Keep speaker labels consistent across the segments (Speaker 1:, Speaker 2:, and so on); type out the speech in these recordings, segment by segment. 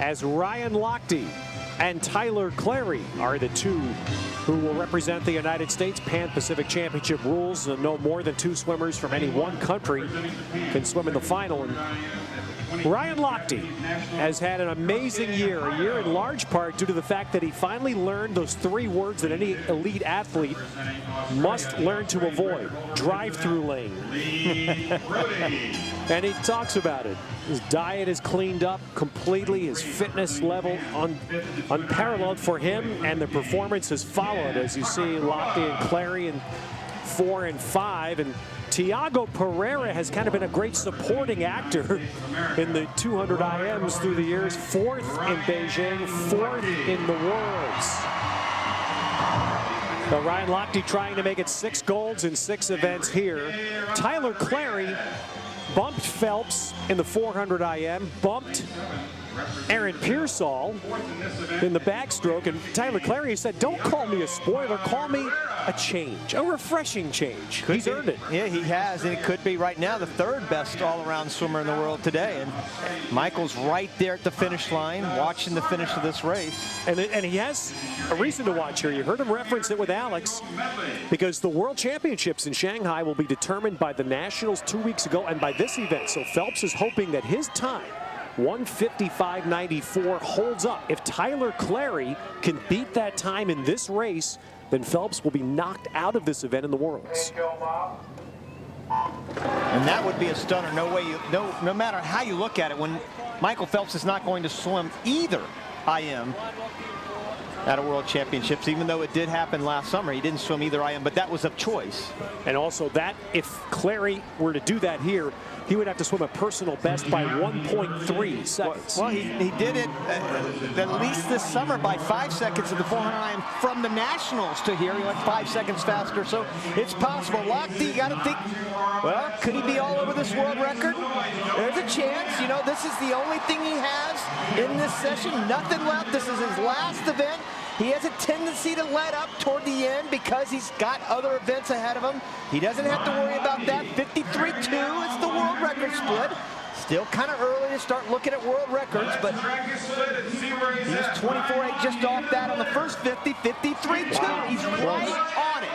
Speaker 1: as Ryan Lochte and Tyler Clary are the two who will represent the United States. Pan-Pacific Championship rules, no more than 2 swimmers from any one country can swim in the final. And Ryan Lochte has had an amazing year, a year in large part due to the fact that he finally learned those 3 words that any elite athlete must learn to avoid: drive-through lane. And he talks about it. His diet is cleaned up completely, his fitness level unparalleled for him, and the performance has followed, as you see Lochte and Clary in 4 and 5. And Tiago Pereira has kind of been a great supporting actor in the 200 IMs through the years. 4th in Beijing, 4th in the Worlds. So Ryan Lochte trying to make it 6 golds in 6 events here. Tyler Clary bumped Phelps in the 400 IM, bumped Aaron Pearsall in the backstroke, and Tyler Clary said, "Don't call me a spoiler, call me a change, a refreshing change." He's earned it.
Speaker 2: Yeah, he has, and it could be right now the 3rd best all-around swimmer in the world today. And Michael's right there at the finish line, watching the finish of this race.
Speaker 1: And he has a reason to watch here. You heard him reference it with Alex, because the World Championships in Shanghai will be determined by the Nationals 2 weeks ago and by this event. So Phelps is hoping that his time, 1:55.94, holds up. If Tyler Clary can beat that time in this race, then Phelps will be knocked out of this event in the Worlds.
Speaker 2: And that would be a stunner. No matter how you look at it, when Michael Phelps is not going to swim either IM at a World Championships, even though it did happen last summer. He didn't swim either IM, but that was a choice.
Speaker 1: And also that, if Clary were to do that here, he would have to swim a personal best by 1.3 seconds.
Speaker 2: Well, he did it at least this summer by 5 seconds in the 400 IM from the Nationals to here. He went 5 seconds faster, so it's possible. Lochte, you got to think, well, could he be all over this world record? There's a chance. You know, this is the only thing he has in this session. Nothing left. This is his last event. He has a tendency to let up toward the end because he's got other events ahead of him. He doesn't have to worry about that. 53.2 is the world record split. Still kind of early to start looking at world records, but he was 24.8 just off that on the first 50, 53.2. He's right on it.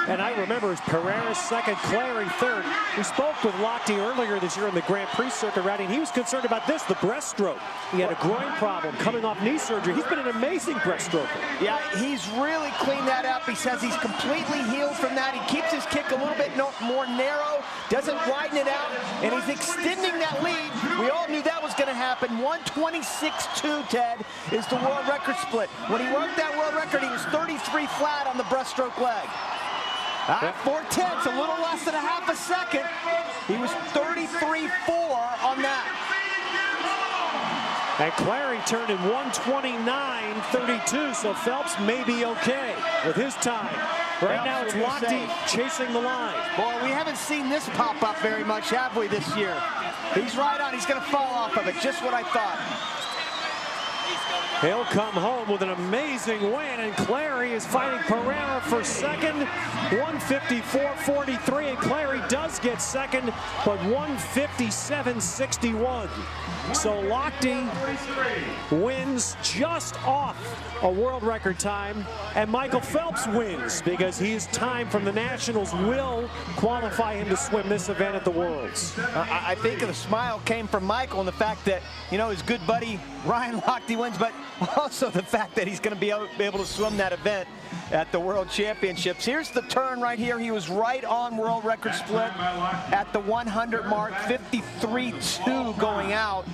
Speaker 1: And I remember as Pereira's 2nd, Clary 3rd. We spoke with Lochte earlier this year in the Grand Prix circuit routing. He was concerned about this, the breaststroke. He had a groin problem coming off knee surgery. He's been an amazing breaststroker.
Speaker 2: Yeah, he's really cleaned that up. He says he's completely healed from that. He keeps his kick a little bit more narrow, doesn't widen it out, and he's extending that lead. We all knew that was going to happen. 1:26.2, Ted, is the world record split. When he worked that world record, he was 33 flat on the breaststroke leg. 4/10, a little less than a half a second. He was 33.4 on that.
Speaker 1: And Clary turned in 1:29.32, so Phelps may be okay with his time. Right now it's Lochte chasing the line.
Speaker 2: Boy, we haven't seen this pop up very much, have we, this year? He's right on. He's going to fall off of it. Just what I thought.
Speaker 1: He'll come home with an amazing win, and Clary is fighting Pereira for 2nd, 1:54.43, and Clary does get 2nd, but 1:57.61. So Lochte wins just off a world record time, and Michael Phelps wins because his time from the Nationals will qualify him to swim this event at the Worlds.
Speaker 2: I think the smile came from Michael and the fact that, you know, his good buddy Ryan Lochte wins, but also the fact that he's going to be able to swim that event at the World Championships. Here's the turn right here. He was right on world record split at the 100 mark, 53.2 going out.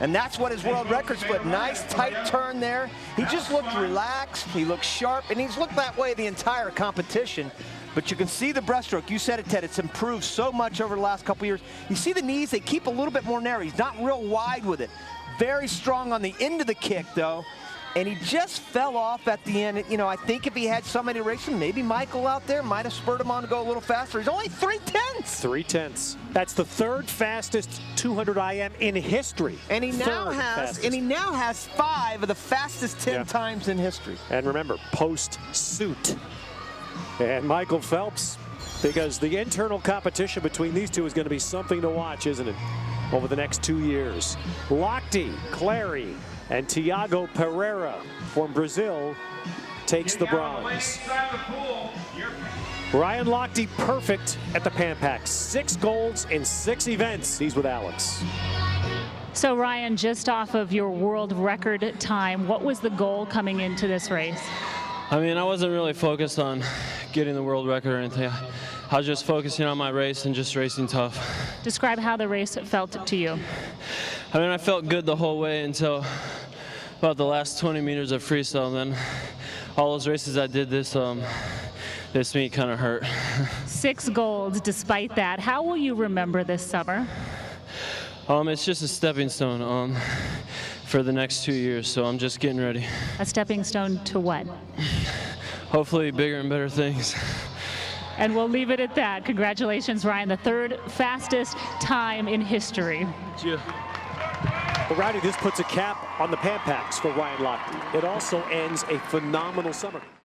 Speaker 2: And that's what his world record split. Nice tight turn there. He just looked relaxed. He looked sharp, and he's looked that way the entire competition. But you can see the breaststroke. You said it, Ted. It's improved so much over the last couple years. You see the knees, they keep a little bit more narrow. He's not real wide with it. Very strong on the end of the kick, though. And he just fell off at the end. You know, I think if he had somebody racing, maybe Michael out there might have spurred him on to go a little faster. He's only 3/10.
Speaker 1: 3/10. That's the 3rd fastest 200 IM in history.
Speaker 2: And he now has 5 of the fastest 10 times in history.
Speaker 1: And remember, post suit. And Michael Phelps, because the internal competition between these two is going to be something to watch, isn't it? over the next 2 years. Lochte, Clary, and Tiago Pereira from Brazil takes the bronze. Ryan Lochte perfect at the Pan Pac. 6 golds in 6 events. He's with Alex.
Speaker 3: So Ryan, just off of your world record time, what was the goal coming into this race?
Speaker 4: I mean, I wasn't really focused on getting the world record or anything. I was just focusing on my race and just racing tough.
Speaker 3: Describe how the race felt to you.
Speaker 4: I mean, I felt good the whole way until about the last 20 meters of freestyle. And then all those races I did this meet kind of hurt.
Speaker 3: 6 golds despite that. How will you remember this summer?
Speaker 4: It's just a stepping stone for the next 2 years, so I'm just getting ready.
Speaker 3: A stepping stone to what?
Speaker 4: Hopefully bigger and better things.
Speaker 3: And we'll leave it at that. Congratulations, Ryan, the 3rd fastest time in history.
Speaker 4: Thank you.
Speaker 1: Well, Rowdy, this puts a cap on the Pan Pacs for Ryan Lochte. It also ends a phenomenal summer.